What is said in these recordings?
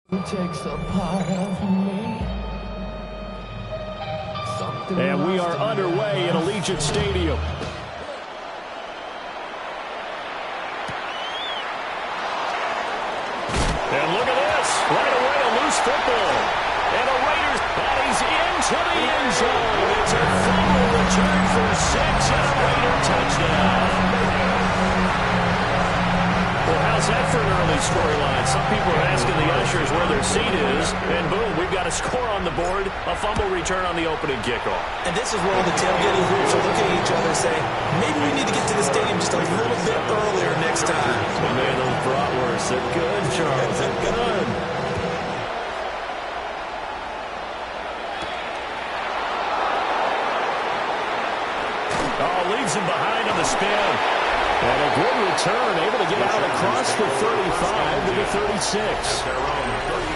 Who takes a part of me? And we are underway at Allegiant Stadium. And look at this. Right away, a loose football. And the Raiders, he's into the end zone. It's a fumble return for 6 and a Raider touchdown. Well, how's that for an early storyline? Some people are asking the ushers where their seat is, and boom, we've got a score on the board, a fumble return on the opening kickoff. And this is where all the tailgating groups are looking at each other saying, maybe we need to get to the stadium just a little bit earlier next time. Oh, man, those bratwursts, they're good, Charles, they're good. Oh, leaves him behind on the spin. And a good return, able to get out across the 35 to the 36.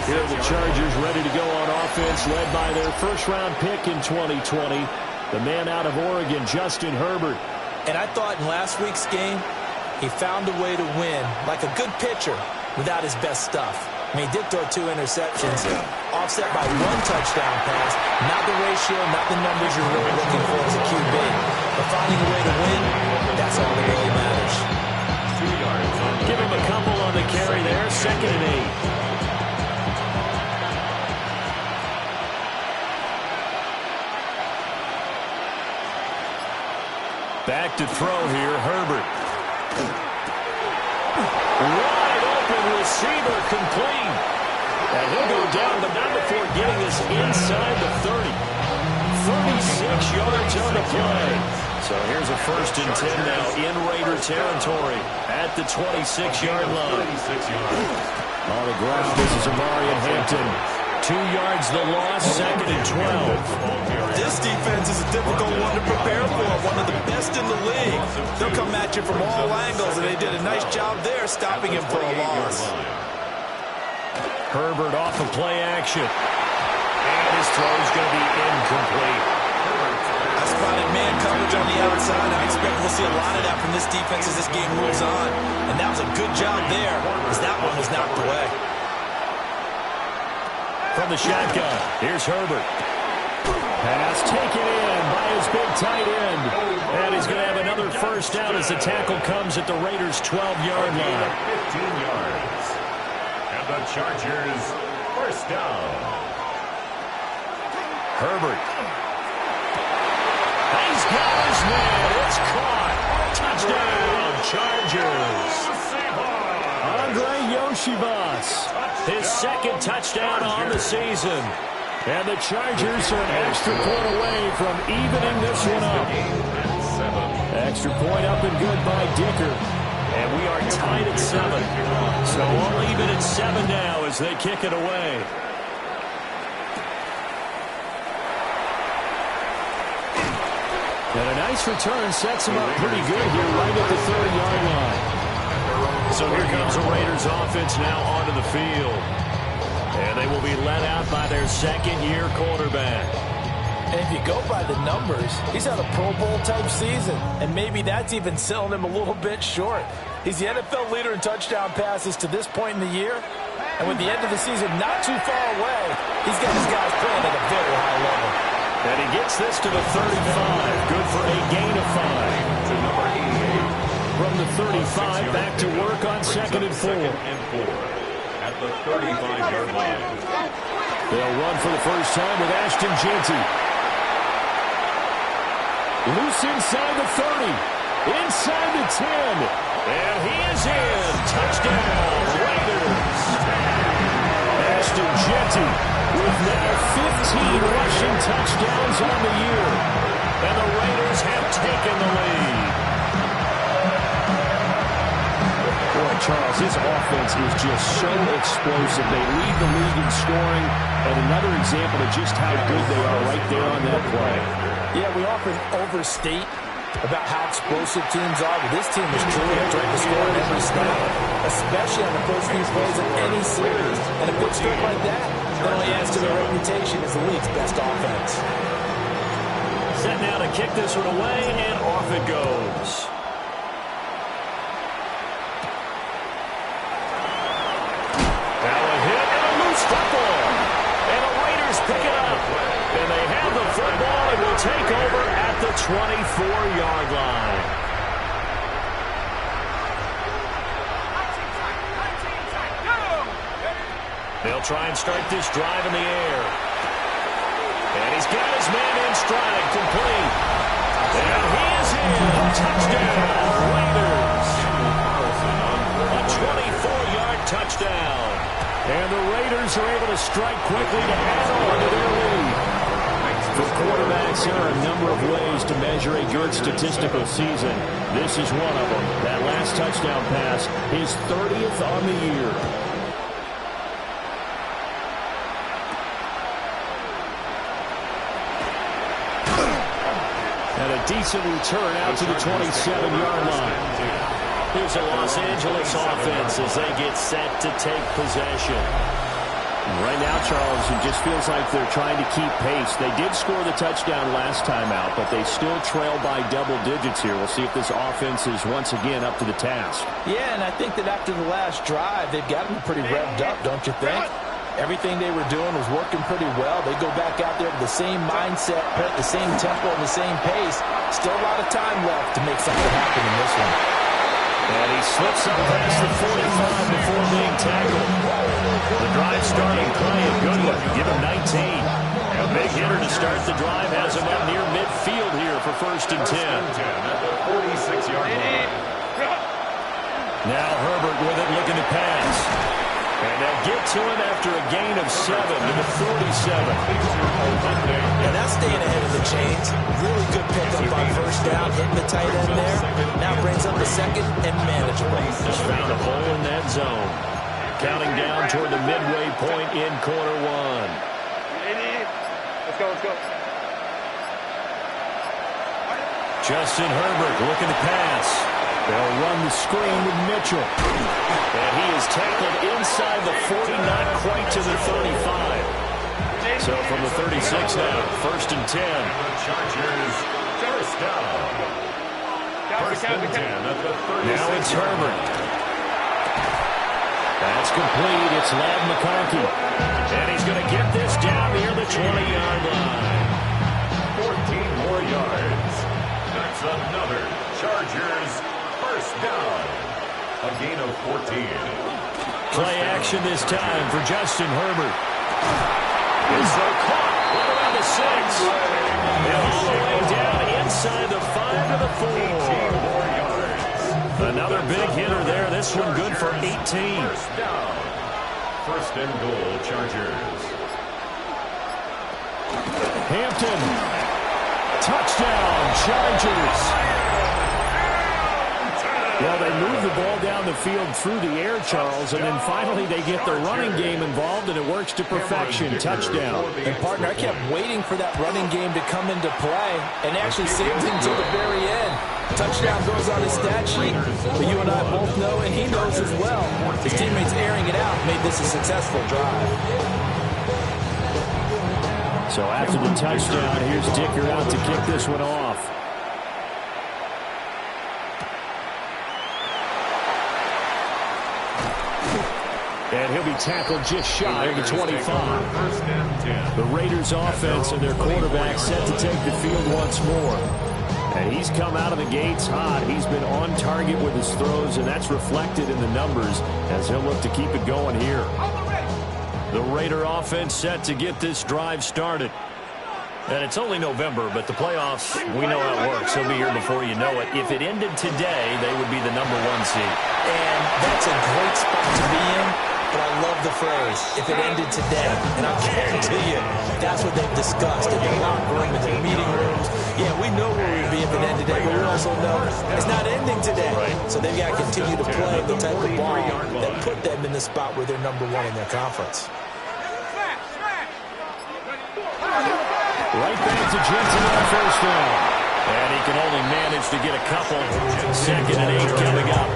Here are the Chargers ready to go on offense, led by their first-round pick in 2020, the man out of Oregon, Justin Herbert. And I thought in last week's game, he found a way to win, like a good pitcher, without his best stuff. I mean, he did throw 2 interceptions, offset by 1 touchdown pass. Not the ratio, not the numbers you're really looking for as a QB. But finding a way to win, that's all that really matters. Give him a couple on the carry there, 2nd and 8. Back to throw here, Herbert. Wide open receiver, complete. And he'll go down, but not before getting this inside the 30. 36 yards on the play. So here's a 1st and 10 now in Raider territory at the 26-yard line. On the ground, this is Amarian Hampton. 2 yards the loss, 2nd and 12. This defense is a difficult one to prepare for, one of the best in the league. They'll come at you from all angles, and they did a nice job there stopping him for a loss. Herbert off of play action. And his throw's going to be incomplete. I spotted man coverage on the outside. I expect we'll see a lot of that from this defense as this game moves on. And that was a good job there, as that one was knocked away. From the shotgun, here's Herbert. Pass taken in by his big tight end. And he's going to have another 1st down as the tackle comes at the Raiders' 12-yard line. 15 yards. And the Chargers, 1st down. Herbert. He's got his man. It's caught. Touchdown, Chargers. Andre Yoshivas, his 2nd touchdown on the season. And the Chargers are an extra point away from evening this one up. Extra point up and good by Dicker. And we are tied at 7. So all even at 7 now as they kick it away. And a nice return sets him up pretty good here right at the 30-yard line. So here comes the Raiders offense now onto the field. And they will be led out by their 2nd-year quarterback. And if you go by the numbers, he's had a Pro Bowl-type season. And maybe that's even selling him a little bit short. He's the NFL leader in touchdown passes to this point in the year. And with the end of the season not too far away, he's got his guys playing at a very high level. And he gets this to the 35. Good for a gain of 5. To number 88. From the 35, back to work on 2nd and 4. At the 35-yard line. They'll run for the first time with Ashton Jeanty. Loose inside the 30. Inside the 10. And he is in. Touchdown, Raiders. Ashton Jeanty with now 15 rushing touchdowns on the year. And the Raiders have taken the lead. Boy, Charles, his offense is just so explosive. They lead the league in scoring, and another example of just how good they are right there on that play. Yeah, we often overstate about how explosive teams are, but this team is truly a threat to score at every snap, especially on the first few plays of any series. And a good start like that not only adds to their reputation as the league's best offense. Set now to kick this one away, and off it goes. fumble. And the Raiders pick it up. And they have the football and will take over at the 24-yard line. They'll try and start this drive in the air. And he's got his man in stride, complete. And he is in. Touchdown, Raiders. A 24-yard touchdown. And the Raiders are able to strike quickly to add on to their lead. For quarterbacks, there are a number of ways to measure a good statistical season. This is one of them. That last touchdown pass, his 30th on the year. And a decent return out to the 27-yard line. Here's the Los Angeles offense as they get set to take possession. Right now, Charles, it just feels like they're trying to keep pace. They did score the touchdown last time out, but they still trail by double digits here. We'll see if this offense is once again up to the task. Yeah, and I think that after the last drive, they've gotten pretty revved up, don't you think? Everything they were doing was working pretty well. They go back out there with the same mindset, put the same tempo and the same pace. Still a lot of time left to make something happen in this one. And he slips up past the 45 before being tackled. The drive starting play, a good one. Give him 19. A big hitter to start the drive has him up near midfield here for 1st and 10. At the 46-yard line. Now Herbert with it, looking to pass. And they'll get to him after a gain of 7 to the 47. And that's staying ahead of the chains. Really good pickup on 1st down, hitting the tight end there. Now brings up the 2nd and manageable. Just found a hole in that zone. Counting down toward the midway point in quarter 1. Let's go. Justin Herbert looking to pass. They'll run the screen with Mitchell. And he is tackled inside the 40, not quite to the 35. So from the 36 now, 1st and 10. The Chargers, first down. 1st and 10 at the 36. Now it's Herbert. That's complete. It's Ladd McConkey. And he's going to get this down near the 20-yard line. 14 more yards. That's another Chargers first down. A gain of 14. Play action this time for Justin Herbert. Is so caught. Right around the 6. And all the way down inside the 5 to the 4. More yards. Another big hitter there. This one good for 18. First down. 1st and goal, Chargers. Hampton. Touchdown, Chargers. Well, they move the ball down the field through the air, Charles, and then finally they get the running game involved, and it works to perfection. Touchdown. And, partner, I kept waiting for that running game to come into play and actually saved him to the very end. Touchdown goes on his stat sheet, but you and I both know, and he knows as well, his teammates airing it out made this a successful drive. So after the touchdown, here's Dicker out to kick this one off. And he'll be tackled just shy of the 25. The Raiders offense and their quarterback set to take the field once more. And he's come out of the gates hot. He's been on target with his throws, and that's reflected in the numbers as he'll look to keep it going here. The Raider offense set to get this drive started. And it's only November, but the playoffs, we know how it works. He'll be here before you know it. If it ended today, they would be the #1 seed. And that's a great spot to be in. But I love the phrase, if it ended today. And I'll guarantee you, that's what they've discussed in their locker room, in their meeting rooms. Yeah, we know where we'd be if it ended today, but we also know it's not ending today. Right. So they've got to continue to play the type of ball that put them in the spot where they're #1 in their conference. Right back to Jensen on 1st down. And he can only manage to get a couple. 2nd and 8 coming up.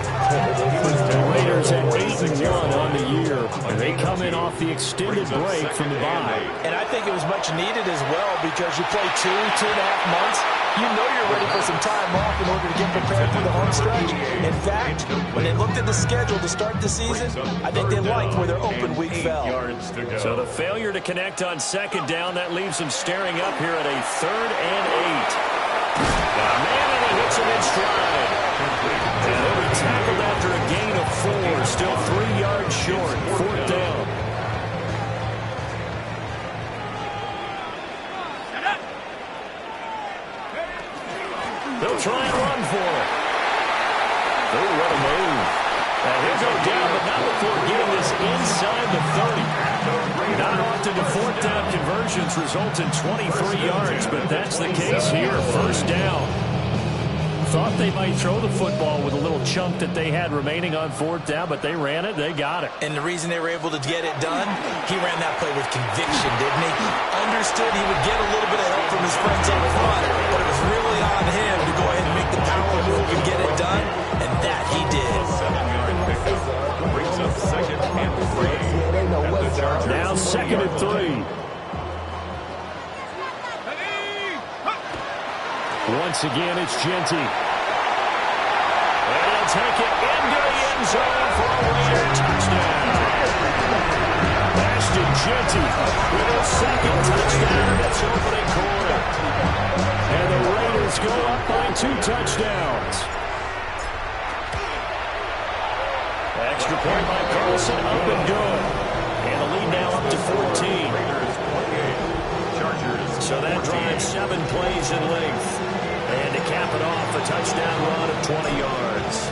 The Raiders at 8-1 on the year. And they come in off the extended break from the bye. And I think it was much needed as well because you play 2.5 months You know you're ready for some time off in order to get prepared for the home stretch. In fact, when they looked at the schedule to start the season, I think they liked where their open week fell. So the failure to connect on second down, that leaves them staring up here at a 3rd and 8. Man, and he hits him in stride. And he'll be tackled after a gain of 4, still 3 yards short, 4th down. They'll try and run for it. Oh, what a move. Now he'll go down, but not before getting this inside the 30. Not often do 4th down conversions result in 23 yards, but that's the case here. 1st down. Thought they might throw the football with a little chunk that they had remaining on 4th down, but they ran it, they got it. And the reason they were able to get it done, he ran that play with conviction, didn't he? Understood he would get a little bit of help from his friends up front, but it was really on him to go ahead and make the power move and get it done, and that he did. 7-yard pickup brings up 2nd and 3. Now 2nd and 3. Once again, it's Genty. And he'll take it into the end zone for a Raider touchdown. Ashton Genty with his 2nd touchdown in its opening quarter. And the Raiders go up by 2 touchdowns. Extra point by Carlson, up and good. And the lead now up to 14. So that drives 7 plays in length. And to cap it off, a touchdown run of 20 yards.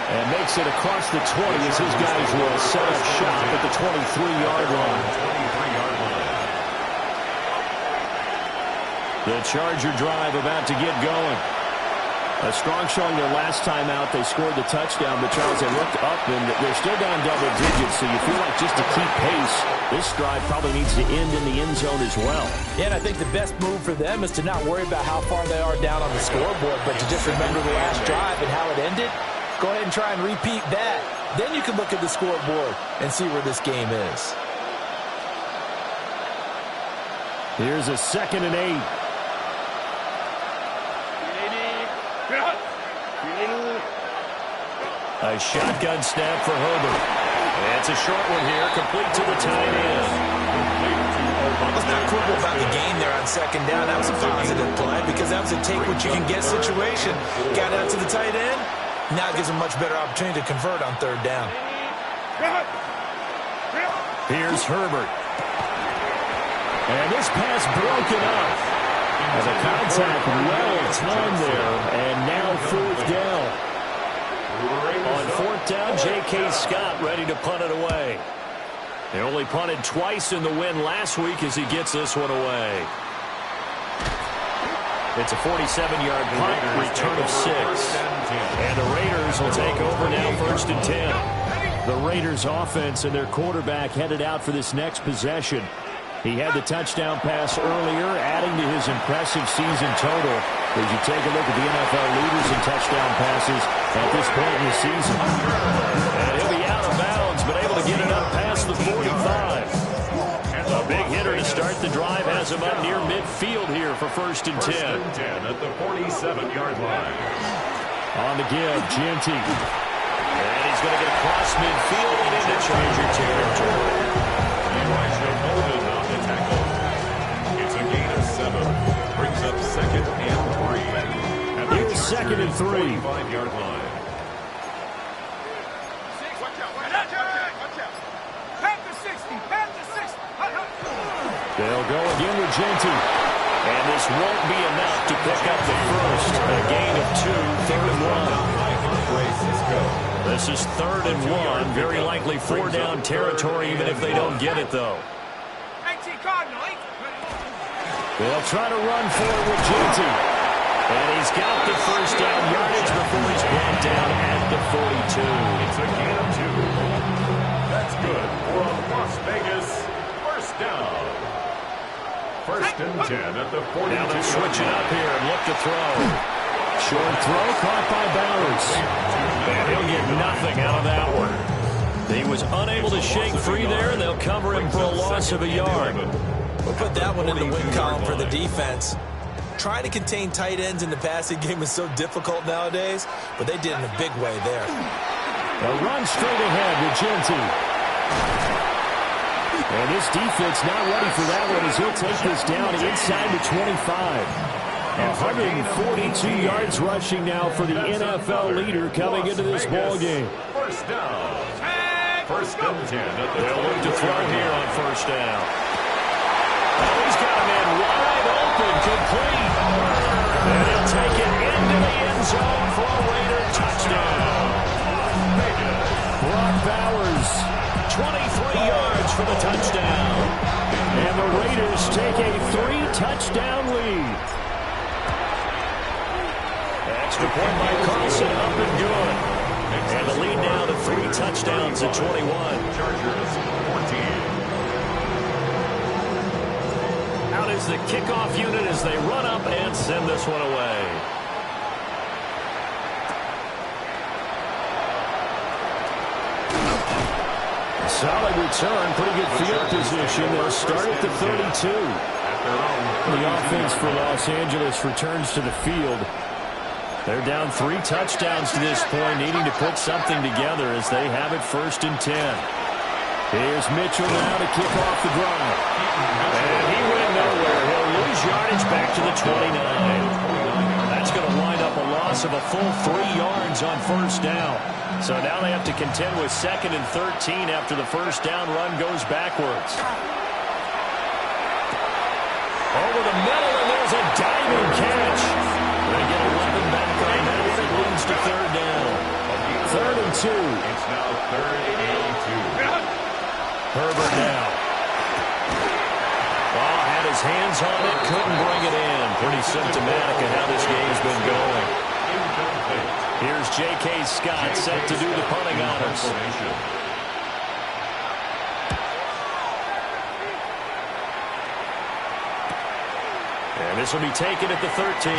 And makes it across the 20 as his guys will set up shop at the 23-yard line. The Charger drive about to get going. A strong showing their last time out. They scored the touchdown, but Charles, they looked up, and they're still down double digits, so you feel like just to keep pace, this drive probably needs to end in the end zone as well. Yeah, and I think the best move for them is to not worry about how far they are down on the scoreboard, but to just remember the last drive and how it ended. Go ahead and try and repeat that. Then you can look at the scoreboard and see where this game is. Here's a 2nd and 8. A shotgun snap for Herbert. It's a short one here, complete to the tight end. Let's not quibble about the game there on 2nd down. That was a positive play because that was a take-what-you-can-get situation. Got out to the tight end. Now it gives them a much better opportunity to convert on 3rd down. Here's Herbert. And this pass broken up. And the contact well timed there. And now 4th down. On 4th down, J.K. Scott ready to punt it away. They only punted twice in the win last week as he gets this one away. It's a 47-yard punt, return of 6. And the Raiders will take over now 1st and 10. The Raiders offense and their quarterback headed out for this next possession. He had the touchdown pass earlier, adding to his impressive season total as you take a look at the NFL leaders in touchdown passes at this point in the season. And he'll be out of bounds, but able to get it up past the 45. A big hitter to start the drive has him up near midfield here for 1st and 10. 1st and 10 at the 47-yard line. On the give, Genty. And he's going to get across midfield and into Charger territory. It's a gain of 7. Brings up 2nd and 3. Here's 2nd and 3. 45-yard line. They'll go again with Genty. And this won't be enough to pick up the first. A gain of 2, 3rd and 1. This is 3rd and 1. Very likely 4-down territory, even if they don't get it, though. They'll try to run forward with Genty. And he's got the 1st down yardage before he's brought down at the 42. It's a gain of 2. That's good for a Las Vegas 1st down. 1st and 10 at the 42. Now they're switching up here and look to throw. Short throw caught by Bowers. And he'll get nothing out of that one. He was unable to shake free there, and they'll cover him for a loss of a yard. We'll put that one in the win column for the defense. Trying to contain tight ends in the passing game is so difficult nowadays, but they did in a big way there. A run straight ahead with Genty. And this defense not ready for that one as he'll take this down inside the 25. 142 yards rushing now for the NFL leader coming into this ball game. First down. First and 10. They'll look to throw here on first down. Oh, he's got him in wide open, complete. And he'll take it into the end zone for a Raider touchdown. Brock Bowers, 23 yards for the touchdown. And the Raiders take a 3-touchdown lead. Extra point by Carlson, up and good. And the lead now to 3 touchdowns at 21. Chargers 14. Out is the kickoff unit as they run up and send this one away. Solid return, pretty good field position. They'll start at the 32. The offense for Los Angeles returns to the field. They're down 3 touchdowns to this point, needing to put something together as they have it first and 10. Here's Mitchell now to kick off the drive. And he went nowhere. He'll lose yardage back to the 29. That's going to wind up a loss of a full 3 yards on first down. So now they have to contend with 2nd and 13 after the first down run goes backwards. Over the middle, and there's a diving catch. They get a weapon back on that as it leads to 3rd down. 3rd and 2. It's now 3rd and 2. Herbert now. Oh, had his hands on it, couldn't bring it in. Pretty symptomatic of how this game's been going. Here's J.K. Scott set to do the punting honors. And this will be taken at the 13.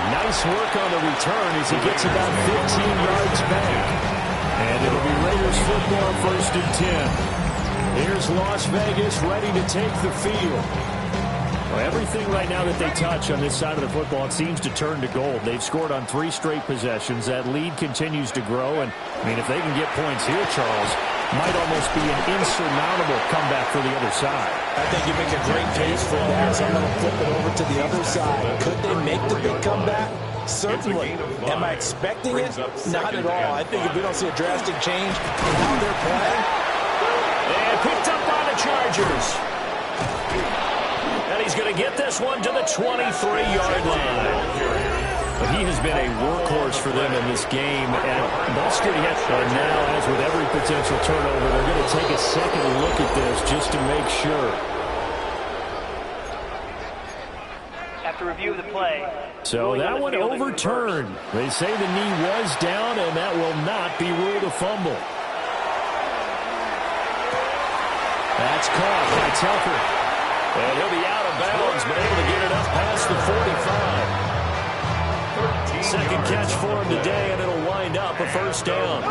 Nice work on the return as he gets about 15 yards back. And it'll be Raiders football 1st and 10. Here's Las Vegas ready to take the field. Well, everything right now that they touch on this side of the football, it seems to turn to gold. They've scored on 3 straight possessions. That lead continues to grow. And, I mean, if they can get points here, Charles, might almost be an insurmountable comeback for the other side. I think you make a great case for that. So I'm going to flip it over to the other side. Could they make the big comeback? Certainly. Am I expecting it? Not at all. I think if we don't see a drastic change in how they're playing. And picked up by the Chargers. And he's going to get this one to the 23-yard line. But he has been a workhorse for them in this game. And Mustard yet. And now, as with every potential turnover, they're going to take a second look at this just to make sure. After review of the play. So that one overturned. They say the knee was down, and that will not be ruled a fumble. That's caught by Tucker. And he'll be out of bounds, but able to get it up past the 45. Second catch for him today, and it'll wind up a first down.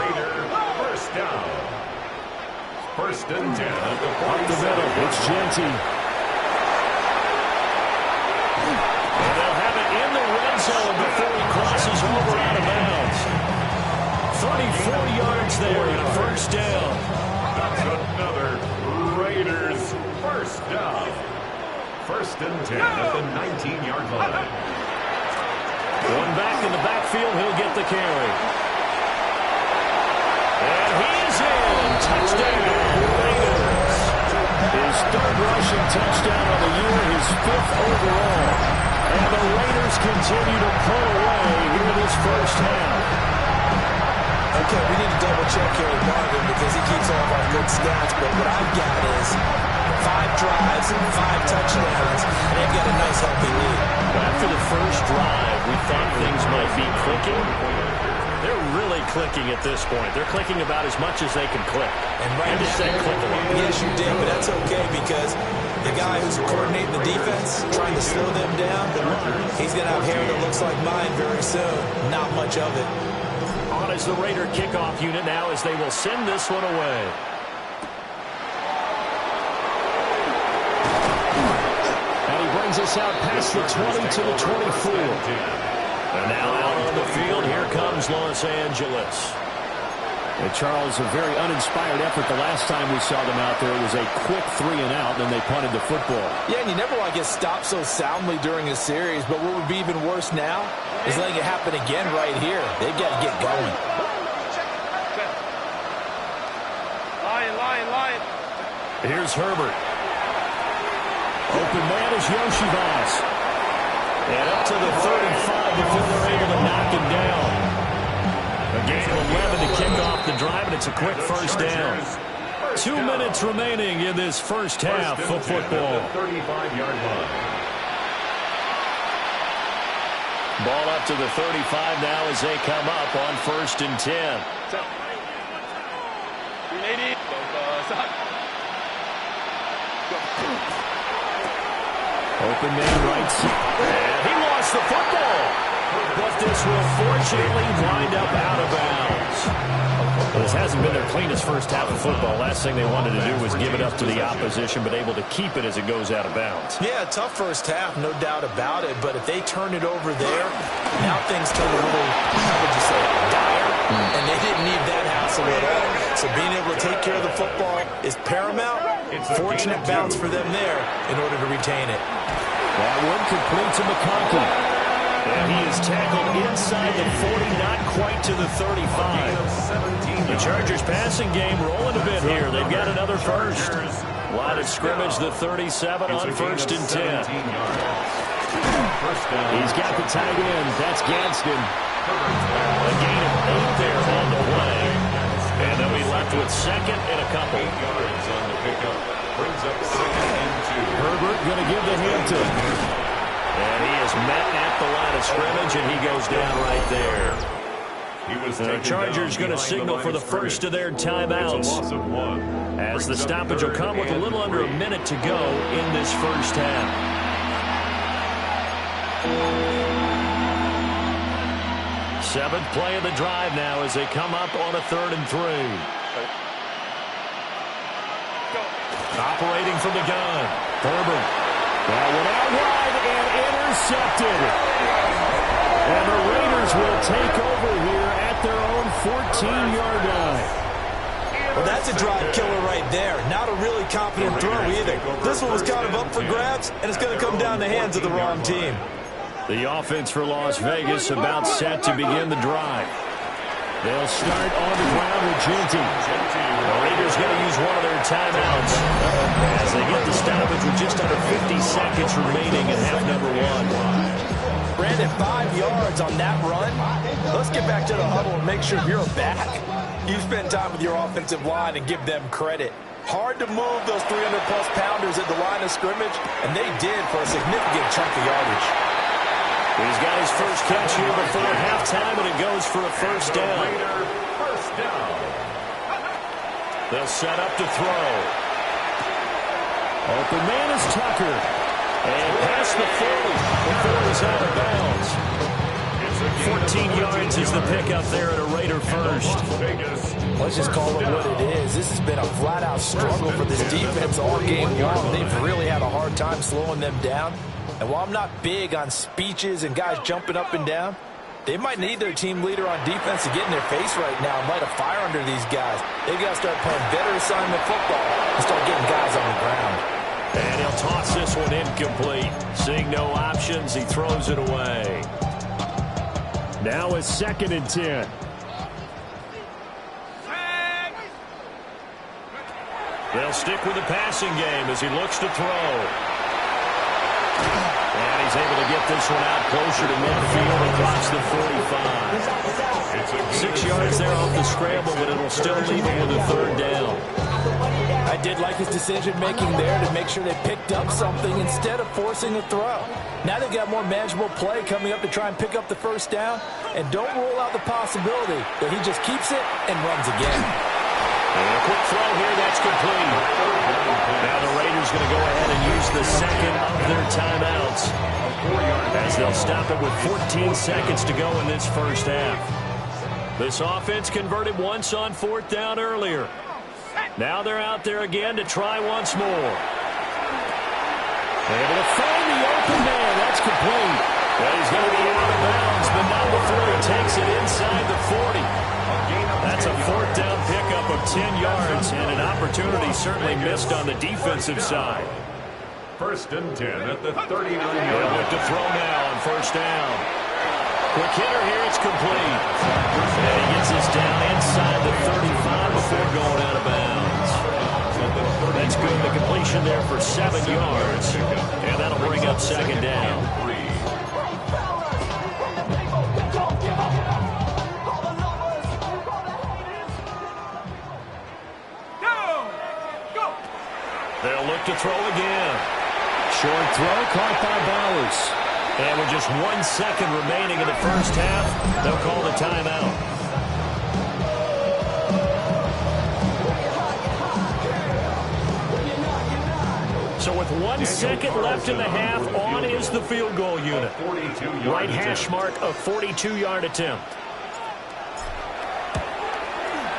First down. 1st and 10 at the 47. Up the middle, it's Genty. And they'll have it in the red zone before he crosses over out of bounds. 34 yards there and a first down. That's another Raiders first down. 1st and 10 at the 19-yard line. One back in the backfield, he'll get the carry. And he's in. Touchdown, Raiders. His 3rd rushing touchdown of the year, his 5th overall. And the Raiders continue to pull away here in this first half. Okay, we need to double-check here with Marvin because he keeps all of our good stats, but what I've got is 5 drives, 5 touchdowns, and they've got a nice healthy lead. After the first drive, we thought things might be clicking. They're really clicking at this point. They're clicking about as much as they can click. And right now, say click a lot. Yes, you did, but that's okay because the guy who's coordinating the defense, trying to slow them down, he's going to have hair that looks like mine very soon. Not much of it. On is the Raider kickoff unit now as they will send this one away. And he brings us out past the 20 to the 24. And now out on the field, here comes Los Angeles. And Charles, a very uninspired effort the last time we saw them out there. It was a quick 3 and out, then they punted the football. Yeah, and you never want to get stopped so soundly during a series, but what would be even worse now is letting it happen again right here. They've got to get going. Lion. Here's Herbert. Open man is Yoshivas. And up to the 35 before they're able to knock him down. A gain of 11 to kick off the drive, and it's a quick first down. 2 minutes remaining in this first half of football. 35-yard line. Ball up to the 35 now as they come up on 1st and 10. Open man right side. And he lost the football. But this will fortunately wind up out of bounds. Well, this hasn't been their cleanest first half of football. Last thing they wanted to do was give it up to the opposition, but able to keep it as it goes out of bounds. Yeah, tough first half, no doubt about it. But if they turn it over there, now things turn a little, how would you say, dire. And they didn't need that hassle at all. So being able to take care of the football is paramount. Fortunate bounce for them there in order to retain it. That one complete to McConkey. And he is tackled inside the 40, not quite to the 35. The Chargers passing game rolling a bit here. They've got another first. Line of scrimmage, the 37 on 1st and 10. He's got the tight end. That's Gadsden. A gain of 8 there on the play. And they'll be left with 2nd and a couple. 8 yards on the pickup. Brings up 2nd and 2. Herbert going to give the hand to. And he is met at the line of scrimmage, and he goes down right there. The Chargers going to signal for the first of their timeouts, as the stoppage will come with a little under a minute to go in this first half. Seventh play of the drive now as they come up on a 3rd and 3. Operating from the gun, Herbert. That one out wide and intercepted. And the Raiders will take over here at their own 14-yard line. Well, that's a drive killer right there. Not a really confident throw either. This one was kind of up for grabs, and it's going to come down the hands of the wrong team. The offense for Las Vegas about set to begin the drive. They'll start on the ground with Genty. The Raiders going to use one of their timeouts as they get the stoppage with just under 50 seconds remaining in half number 1. Brandon, 5 yards on that run. Let's get back to the huddle and make sure you're back. You spend time with your offensive line and give them credit. Hard to move those 300-plus pounders at the line of scrimmage, and they did for a significant chunk of yardage. He's got his first catch here before halftime, and it goes for a first down. They'll set up to throw. Open man is Tucker. And past the 40 before it was out of bounds. 14 yards is the pickup there at a Raider first. Let's just call it what it is. This has been a flat-out struggle for this defense all game long. They've really had a hard time slowing them down. And while I'm not big on speeches and guys jumping up and down, they might need their team leader on defense to get in their face right now and light a fire under these guys. They've got to start playing better assignment football and start getting guys on the ground. And he'll toss this one incomplete. Seeing no options, he throws it away. Now it's 2nd and 10. They'll stick with the passing game as he looks to throw. And he's able to get this one out closer to midfield across the 45. 6 yards there off the scramble, but it'll still leave him with a 3rd down. I did like his decision-making there to make sure they picked up something instead of forcing a throw. Now they've got more manageable play coming up to try and pick up the first down, and don't rule out the possibility that he just keeps it and runs again. And a quick throw here, that's complete. Now the Raiders going to go ahead and use the 2nd of their timeouts, as they'll stop it with 14 seconds to go in this first half. This offense converted once on 4th down earlier. Now they're out there again to try once more. Able to find the open man. That's complete. Well, he's going to be out of bounds, but not before he takes it inside the 40. That's a 4th down pickup of 10 yards, and an opportunity certainly missed on the defensive side. 1st and 10 at the 39-yard line. They'll look to throw now on 1st down. Quick hitter here, it's complete. And he gets this down inside the 35 before going out of bounds. That's good. The completion there for 7 yards. And that'll bring up 2nd down. They'll look to throw again. Short throw caught by Bowers. And with just 1 second remaining in the first half, they'll call the timeout. So with 1 second left in the half, on is the field goal unit. Right hash mark, a 42-yard attempt.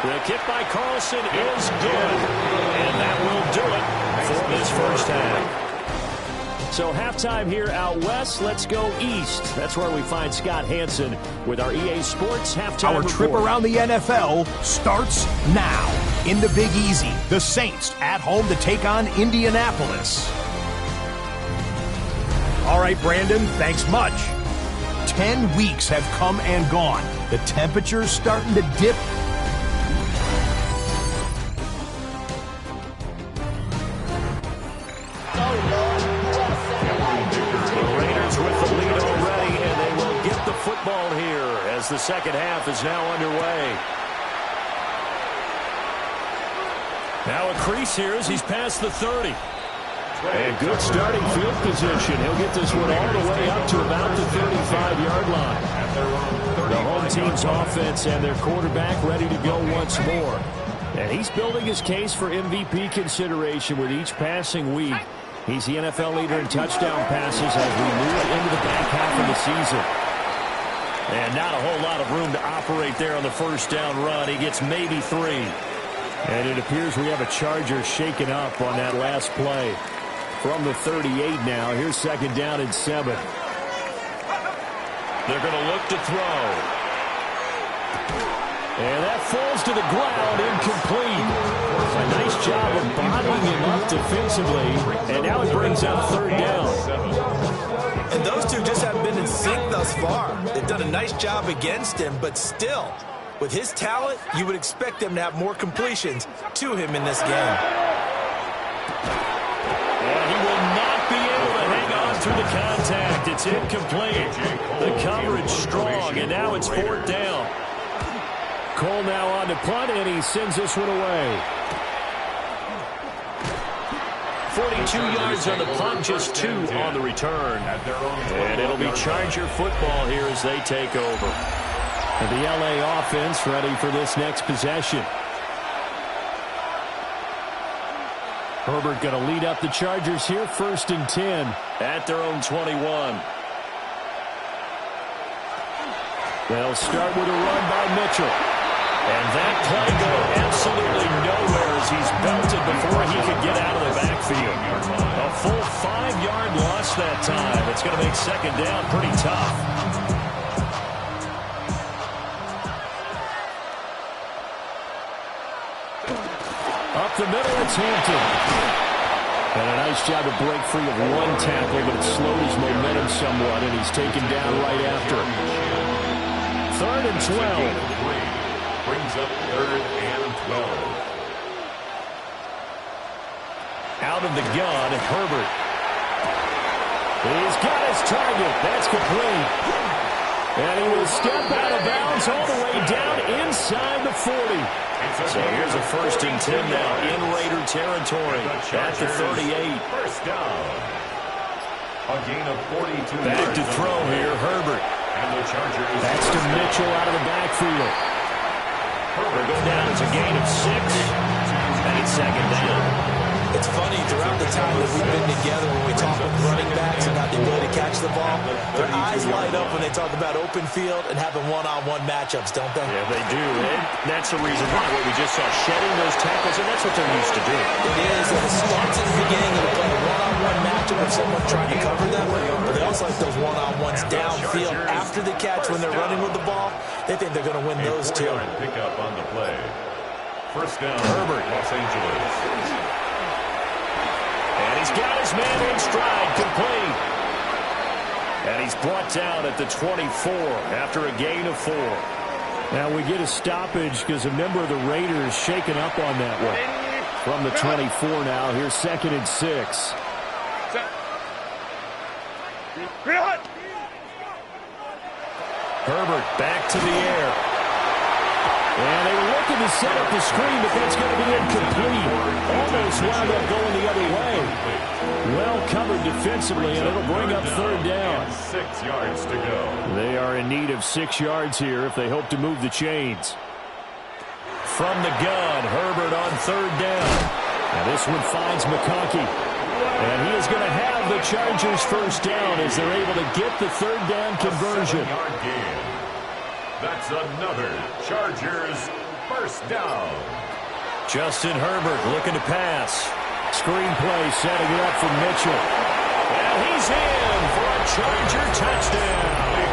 The kick by Carlson is good. And that will do it for this first half. So halftime here out west, let's go east. That's where we find Scott Hansen with our EA Sports halftime Our trip report. around the NFL starts now. In the Big Easy, the Saints at home to take on Indianapolis. All right, Brandon, thanks much. 10 weeks have come and gone. The temperature's starting to dip. Football here as the second half is now underway. Now a crease here as he's past the 30. And good starting field position. He'll get this one all the way up to about the 35-yard line. The home team's offense and their quarterback ready to go once more. And he's building his case for MVP consideration with each passing week. He's the NFL leader in touchdown passes as we move into the back half of the season. And not a whole lot of room to operate there on the first down run. He gets maybe 3. And it appears we have a Charger shaken up on that last play. From the 38 now, here's 2nd down and 7. They're going to look to throw. And that falls to the ground, incomplete. A nice job of bottling him up defensively. And now it brings up 3rd down. And those two just haven't been in sync thus far. They've done a nice job against him, but still, with his talent, you would expect them to have more completions to him in this game. And he will not be able to hang on through the contact. It's incomplete. The coverage strong, and now it's 4th down. Cole now on to punt, and he sends this one away. 42 yards on the punt, just 2 on the return. And it'll be Charger football here as they take over. And the LA offense ready for this next possession. Herbert going to lead up the Chargers here, 1st and 10. At their own 21. They'll start with a run by Mitchell. And that play going absolutely nowhere as he's belted before he could get out of the backfield. A full 5-yard loss that time. It's going to make 2nd down pretty tough. Up the middle, it's Hampton. And a nice job to break free of one tackle, but it slowed his momentum somewhat, and he's taken down right after. 3rd and 12. Brings up 3rd and 12. Out of the gun, Herbert. He's got his target. That's complete. And he will step out of bounds all the way down inside the 40. So here's a 1st and 10 now in Raider territory at the 38. First down. A gain of 42. Back to throw here, Herbert. And the Chargers. That's to Mitchell out of the backfield. Herbert go down as a gain of 6. And it's second down. It's funny, throughout the time that we've been together, when we talk with running backs about the ability to catch the ball, their eyes light up when they talk about open field and having one-on-one matchups, don't they? Yeah, they do. And that's the reason why what we just saw, shedding those tackles, and that's what they're used to doing. It is, and it starts at the beginning of the play, a one-on-one matchup with someone trying to cover them, but they also like those one-on-ones downfield after the catch when they're running with the ball. They think they're going to win those too. Pick up on the play. First down, Herbert, Los Angeles. And he's got his man in stride, complete. And he's brought down at the 24 after a gain of 4. Now we get a stoppage because a member of the Raiders shaken up on that one. From the 24 now, here's 2nd and 6. Herbert back to the air. And they were looking to set up the screen, but that's going to be incomplete. Almost wound up going the other way. Well covered defensively, and it'll bring up 3rd down. 6 yards to go. They are in need of 6 yards here if they hope to move the chains. From the gun, Herbert on 3rd down. Now this one finds McConkey. And he is going to have the Chargers' first down as they're able to get the 3rd down conversion. A 7-yard gain. That's another Chargers first down. Justin Herbert looking to pass. Screenplay setting it up for Mitchell. And he's in for a Charger touchdown.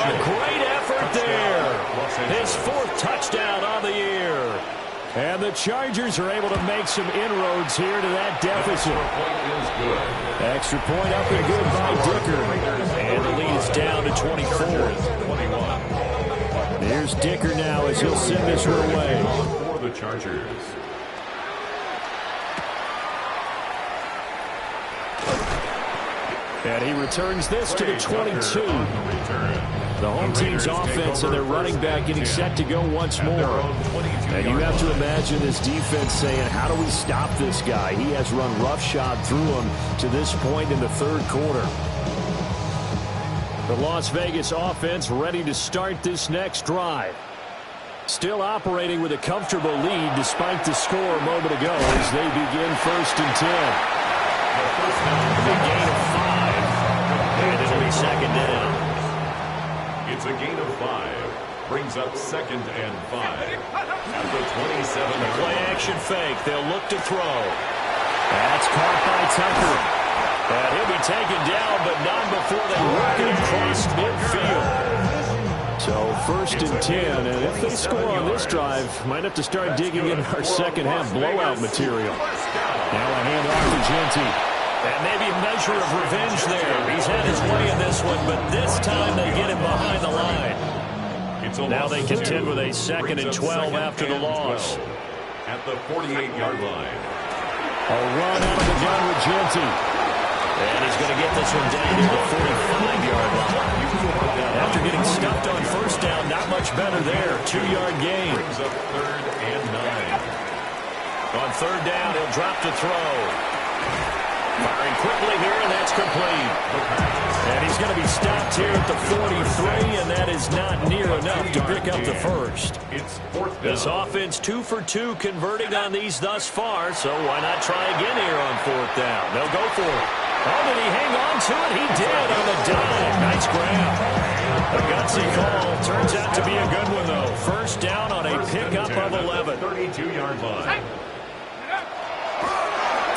A great effort there. His 4th touchdown on the year. And the Chargers are able to make some inroads here to that deficit. Extra point up and good by Dicker. And the lead is down to 24. Here's Dicker now as he'll send this her way. For the Chargers. And he returns this to the 22. The home team's offense and their running back getting set to go once more. And you have to imagine this defense saying, how do we stop this guy? He has run roughshod through him to this point in the 3rd quarter. The Las Vegas offense ready to start this next drive. Still operating with a comfortable lead despite the score a moment ago as they begin 1st and 10. A gain of 5. And it'll be 2nd down. It's a gain of 5. Brings up 2nd and 5. At the 27. Play action fake. They'll look to throw. That's caught by Tucker. And he'll be taken down, but not before they work it across midfield. So 1st and 10, and if they score on this drive, might have to start digging in our second half blowout material. Now a handoff to Genty. And maybe a measure of revenge there. He's had his way in this one, but this time they get him behind the line. Now they contend with a 2nd and 12 after the loss. At the 48-yard line. A run out of the gun with Genty. And he's going to get this one down to the 45-yard line. After getting stuffed on 1st down, not much better there. 2-yard gain. Brings up 3rd and 9. On 3rd down, he'll drop to throw. Firing quickly here, and that's complete. And he's going to be stopped here at the 43, and that is not near enough to pick up the 1st. It's 4th down. This offense 2 for 2 converting on these thus far, so why not try again here on 4th down? They'll go for it. Oh, did he hang on to it? He did on the dime. Nice grab. A gutsy call. Turns out to be a good one, though. 1st down on a pickup of 11. 32-yard line.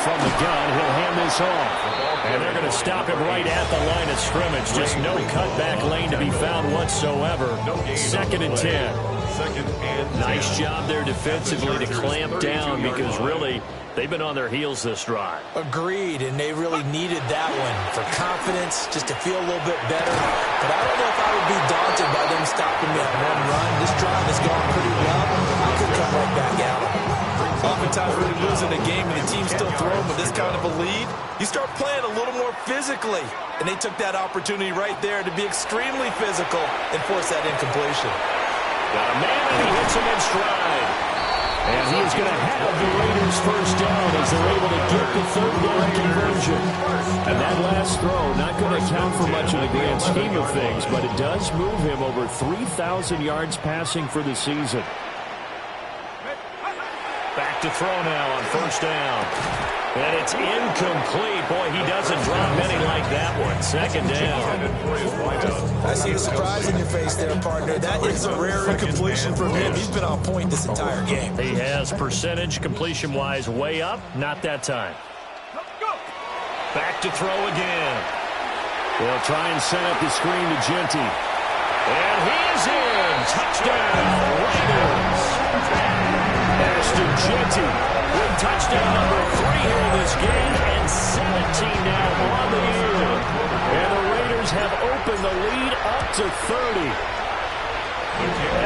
From the gun, he'll hand this off. And they're going to stop him right at the line of scrimmage. Just no cutback lane to be found whatsoever. 2nd and 10. Nice job there defensively to clamp down because really they've been on their heels this drive. Agreed, and they really needed that one for confidence, just to feel a little bit better. But I don't know if I would be daunted by them stopping me on one run. This drive has gone pretty well. I could come right back out. Oftentimes when you're losing a game and the team's still throwing with this kind of a lead, you start playing a little more physically. And they took that opportunity right there to be extremely physical and force that incompletion. Got a man, and he hits him in stride. And he is going to have the Raiders' first down as they're able to get the 3rd down conversion. And that last throw not going to count for much in the grand scheme of things, but it does move him over 3,000 yards passing for the season. to throw now on first down. And it's incomplete. Boy, he doesn't drop many like that one. Second down. I see the surprise in your face there, partner. That is a rare incompletion from him. He's been on point this entire game. He has percentage completion-wise way up. Not that time. Back to throw again. They'll try and set up the screen to Genty. And he's in. Touchdown, Raiders. Ashton Genty with touchdown number 3 here in this game and 17 now on the year. And the Raiders have opened the lead up to 30.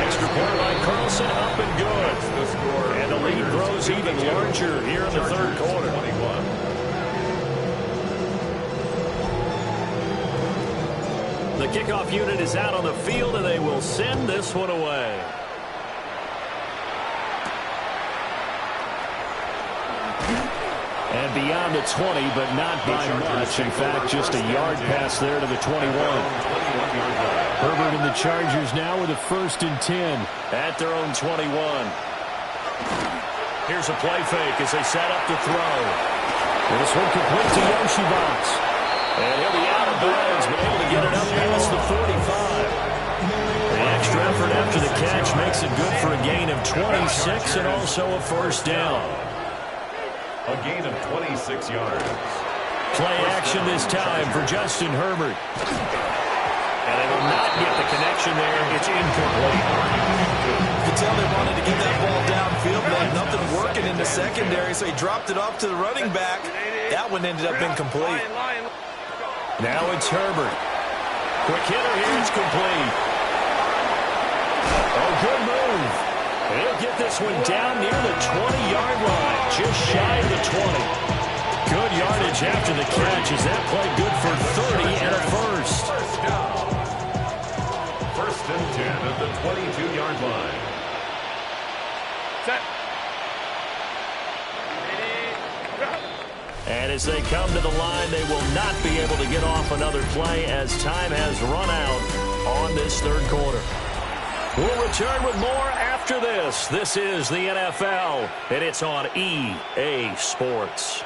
Extra point by Carlson, up and good. And the lead grows even larger here in the third quarter. The kickoff unit is out on the field, and they will send this one away. And beyond the 20, but not by much. In fact, just a yard pass there to the 21. Herbert and the Chargers now with a 1st and 10 at their own 21. Here's a play fake as they set up to throw. And this one complete to Yoshibas. And he'll be out of bounds, but able to get it up past the 45. The extra effort after the catch makes it good for a gain of 26 and also a first down. A gain of 26 yards. Play action this time for Justin Herbert. And they will not get the connection there. It's incomplete. You can tell they wanted to get that ball downfield, but had nothing working in the secondary, so he dropped it off to the running back. That one ended up incomplete. Now it's Herbert. Quick hitter here, it's complete. Oh, good move. He'll get this one down near the 20-yard line, just shy of the 20. Good yardage after the catch as that played good for 30 and a first. First down. 1st and 10 at the 22-yard line. Set. And as they come to the line, they will not be able to get off another play as time has run out on this third quarter. We'll return with more after this. This is the NFL, and it's on EA Sports.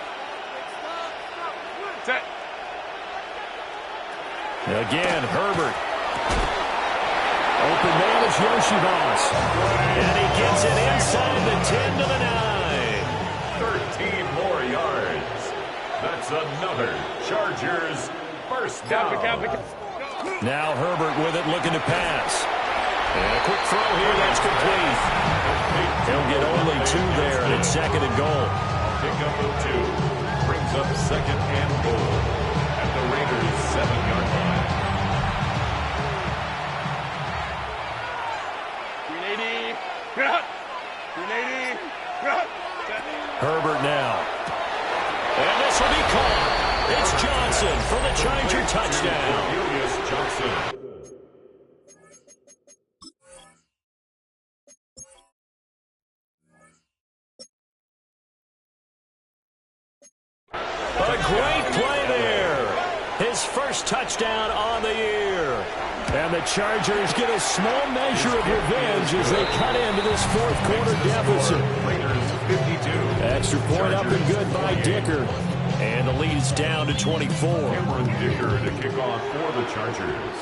Set. Again, Herbert. Open man is Yoshibas. And he gets it inside the 10 to the 9. 13 more yards. That's another Chargers first down. Now Herbert with it, looking to pass. And a quick throw here, that's complete. He'll get only 2 there, and it's 2nd and goal. Pickup of 2 brings up 2nd and goal at the Raiders' 7-yard line. 380. Herbert now. And this will be caught. It's Johnson for the Charger touchdown. Julius Johnson. A great play there. His first touchdown on the year. And the Chargers get a small measure of revenge as they cut into this fourth quarter deficit. Raiders 52. Extra point up and good by Dicker. And the lead is down to 24. Cameron Dicker to kick off for the Chargers.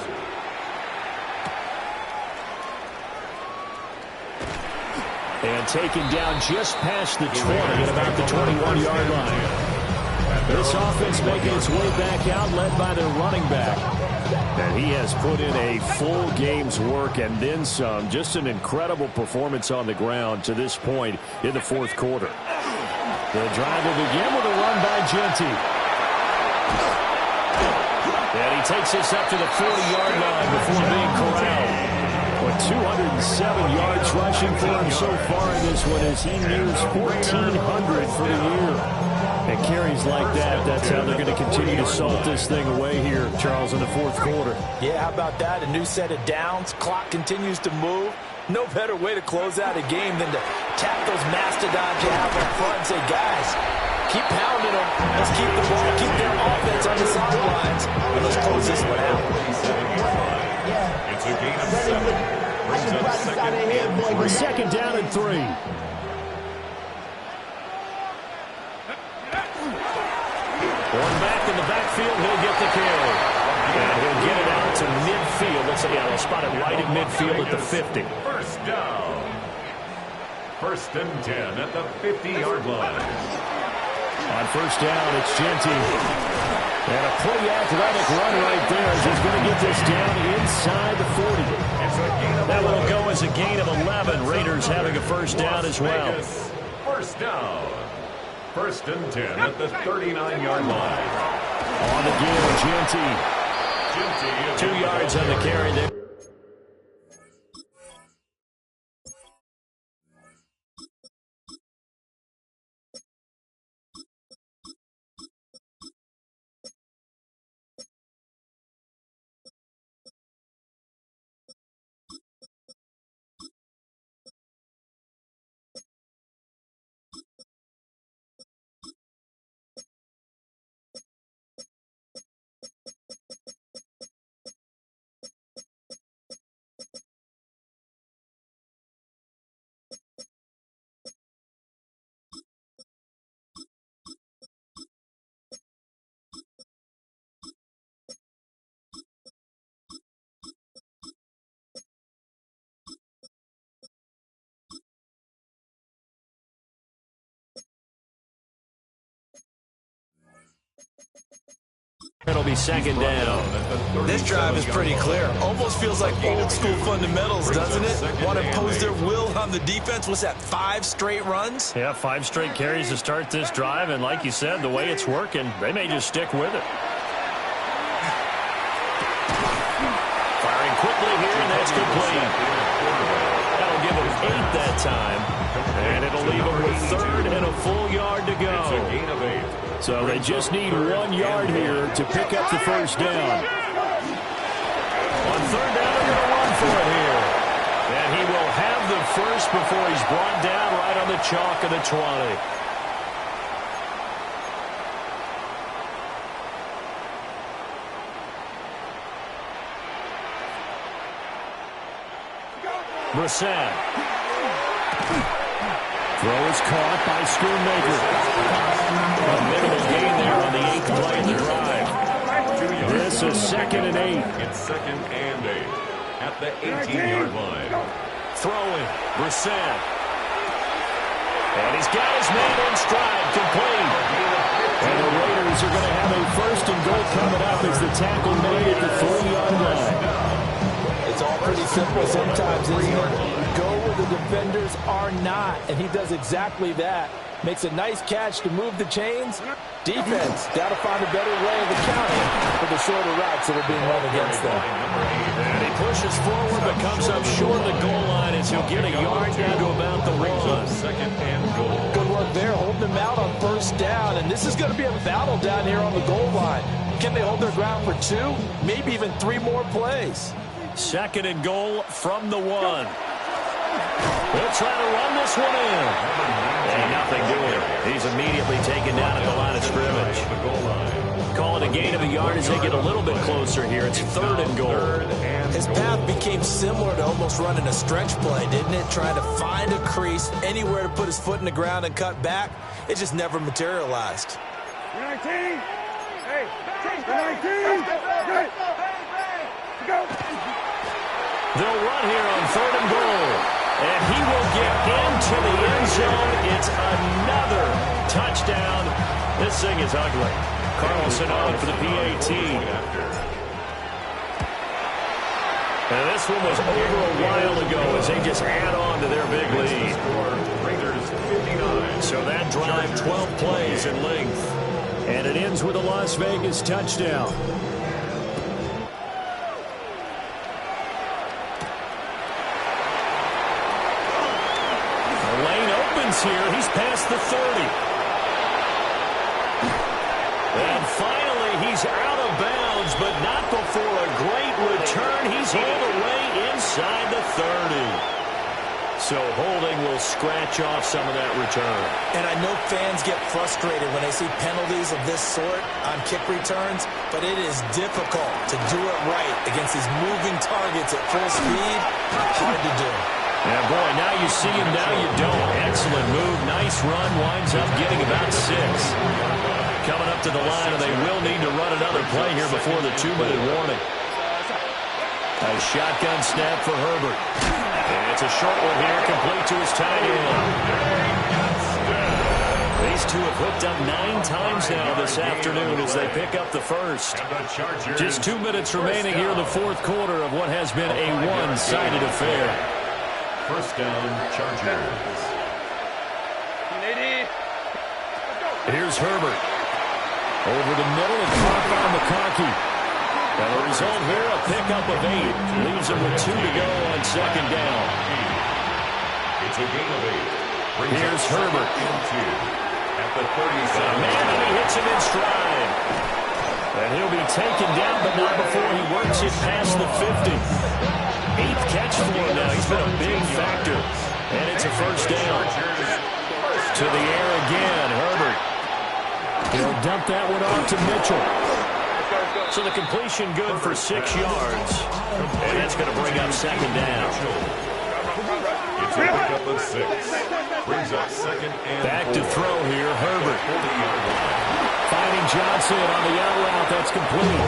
And taken down just past the 20 at about the 21-yard line. This offense making its way back out, led by their running back. And he has put in a full game's work and then some. Just an incredible performance on the ground to this point in the fourth quarter. The drive will begin with a run by Genty. And he takes this up to the 40-yard line before being corralled. With 207 yards rushing for him so far in this one as he nears 1,400 for the year. And carries like that, that's how they're going to continue to salt this thing away here, Charles, in the fourth quarter. Yeah, how about that? A new set of downs. Clock continues to move. No better way to close out a game than to tap those mastodons you have up front and say, guys, keep pounding them. Let's keep the ball, keep their offense on the sidelines, and let's close this one out. It's a gain of 7. Brings up 2nd and 3. Second down and 3. carry. And he'll get it out to midfield. Looks like they'll spot it right at midfield at the 50. First down. First and 10 at the 50-yard line. On first down, it's Genty. And a pretty athletic run right there as he's going to get this down inside the 40. That will go as a gain of 11. Raiders having a first down as well. First down. First and 10 at the 39-yard line. On the give, Genty. 2 yards on the carry there. It'll be second down. This drive is pretty clear. Almost feels like old school fundamentals, doesn't it? Want to impose their will on the defense. What's that, 5 straight runs? Yeah, 5 straight carries to start this drive. And like you said, the way it's working, they may just stick with it. Firing quickly here, and that's complete. That'll give them 8 that time. And it'll leave them with 3rd and a full yard to go. It's a gain of 8. So they just need 1 yard here to pick up the first down. On 3rd down, they're going to run for it here. And he will have the first before he's brought down right on the chalk of the 20. Brissett. Throw is caught by Schoonmaker. A minimal gain there on the 8th play of the drive. This is 2nd and 8. It's 2nd and 8 at the 18-yard line. Throwing, Brissett. And he's got his man in stride, complete. And the Raiders are going to have a 1st and goal coming up as the tackle made at the 3-yard line. It's all pretty simple sometimes, isn't it? Go where the defenders are not, and he does exactly that. Makes a nice catch to move the chains. Defense got to find a better way of accounting for the shorter routes that are being run against them. And he pushes forward but comes up short of the goal line as he'll get a yard down to about the 1. 2nd and goal. Good work there, holding them out on first down, and this is going to be a battle down here on the goal line. Can they hold their ground for 2, maybe even 3 more plays? 2nd and goal from the 1. They'll try to run this one in. And nothing doing. He's immediately taken down at the line of scrimmage. Call it a gain of a yard as they get a little bit closer here. It's 3rd and goal. His path became similar to almost running a stretch play, didn't it? Trying to find a crease, anywhere to put his foot in the ground and cut back. It just never materialized. 19. Hey, 19. Go. They'll run here on 3rd and goal. And he will get into the end zone. It's another touchdown. This thing is ugly. Carlson on for the PAT. And this one was over a while ago as they just add on to their big lead. So that drive, 12 plays in length. And it ends with a Las Vegas touchdown. Here, he's past the 30. And finally, he's out of bounds, but not before a great return. He's all the way inside the 30. So holding will scratch off some of that return. And I know fans get frustrated when they see penalties of this sort on kick returns, but it is difficult to do it right against these moving targets at full speed. Hard to do. Yeah, boy, now you see him, now you don't. Excellent move, nice run, winds up getting about 6. coming up to the line, and they will need to run another play here before the 2-minute warning. A shotgun snap for Herbert. And it's a short one here, complete to his tight end. These two have hooked up 9 times now this afternoon as they pick up the first. Just 2 minutes remaining here in the fourth quarter of what has been a one-sided affair. First down, Chargers. Here's Herbert. Over the middle and caught by McConkey. And the result here, a pickup of 8. Leaves him with 2 to go on second down. It's a gain of 8. Here's Herbert. At the 37. Man, and he hits him in stride. And he'll be taken down, but not before he works it past the 50. 8th catch for him now. He's been a big factor. And it's a first down. To the air again, Herbert. He'll dump that one off to Mitchell. So the completion good for 6 yards. And that's going to bring up second down. It's a pickup of 6. Brings up second and back 4. to throw here, Herbert. Finding Johnson on the out route. That's complete.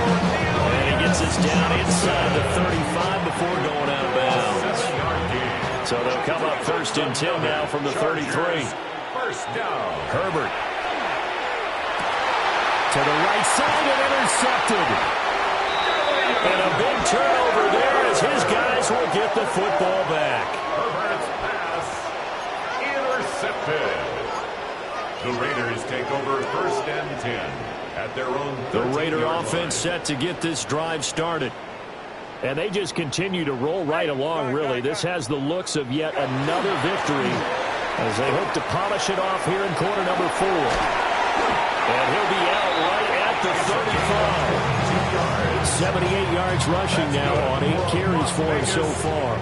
And he gets us down inside the 35 before going out of bounds. So they'll come up first and 10 now from the 33. First down. Herbert. To the right side and intercepted. And a big turnover there as his guys will get the football back. Herbert's pass intercepted. The Raiders take over first and 10 at their own 13-yard line. The Raider offense set to get this drive started. And they just continue to roll right along, really. This has the looks of yet another victory as they hope to polish it off here in quarter number 4. And he'll be out right at the 35. 78 yards rushing now on 8 carries for him so far.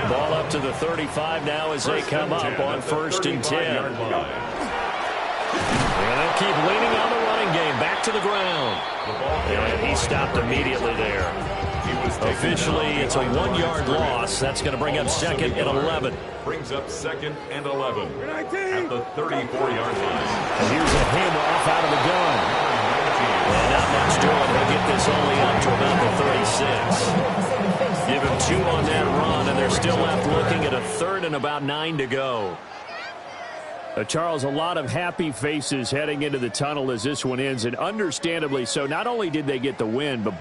Ball up to the 35 now as they come up on first and 10. And they'll keep leaning on the running game. Back to the ground. And he stopped immediately there. Officially, it's a 1-yard loss. That's going to bring up second and 11. Brings up second and 11 at the 34-yard line. And here's a handoff out of the gun. And not much doing. He'll get this only up to about the 36. Give him 2 on that run, and they're still left looking at a third and about 9 to go. Charles, a lot of happy faces heading into the tunnel as this one ends, and understandably so. Not only did they get the win, but